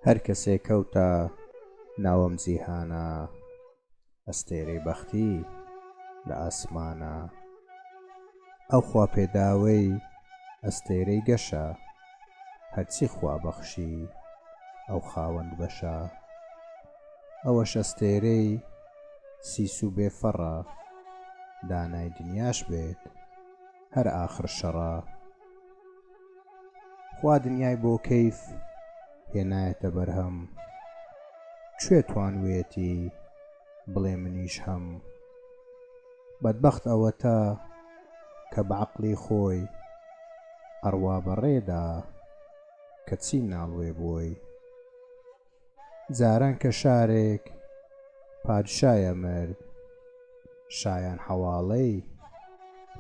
هەر کەسێ کەوتە ناوەم جیهانە، ئەستێرەی بەختی لە ئاسمانە. ئەو خوا پێداوەی ئەستێرەی گەشە، هەرچی خوا بەخشی ئەو خاوەند بەشە. ئەوەش ئەستێرەی سیس و بێفەڕە، دانای دنیاش بێت هەر ئاخر شەڕە. خوا دنیای بۆ کەیف هێنایەتە بەرهەم، کوێ توانوێتی بڵێ منیش هەم. بەدبەخت ئەوەتە کە بە عەقڵی خۆی ئەڕوا بەڕێدا، کەچی ناڵوێ بۆی. جاران کە شارێک پادشایە مرد، شایان حەواڵەی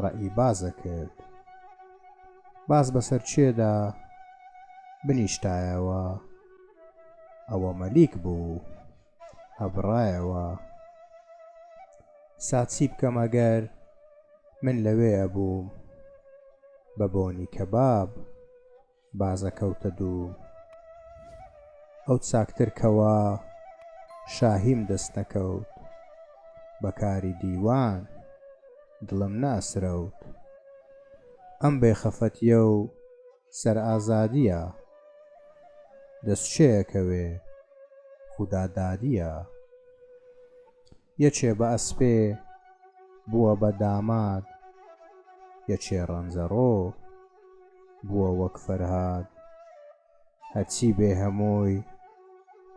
ڕەئی بازە کرد. باز بەسەر چێدا بنیشتایەوە، ئەوە مەلیک بوو هەبڕایەوە. ساچی بکەم ئەگەر من لەوێ ئەبووم، بە بۆنی کەباب بازەکەوتە دوو. ئەو چاکتر کەوا شاهیم دەست نەکەوت، بەکاری دیوان دڵم ناسرەوت. ئەم بێخەفەتیە و سەر ئازادیە، دەستچێیەکەوێ خودا دادیە. یەکێ بە ئەسپێ بووە بە داماد، یەکێ ڕەنجەڕۆ بووە وەک فەرهاد. هەرچی بێ هەمووی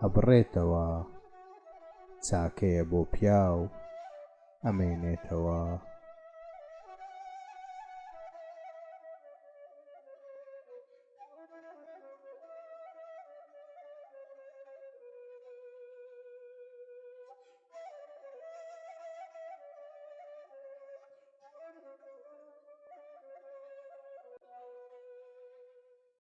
ئەبڕێتەوە، چاکەیە بۆ پیاو ئەمێنێتەوە.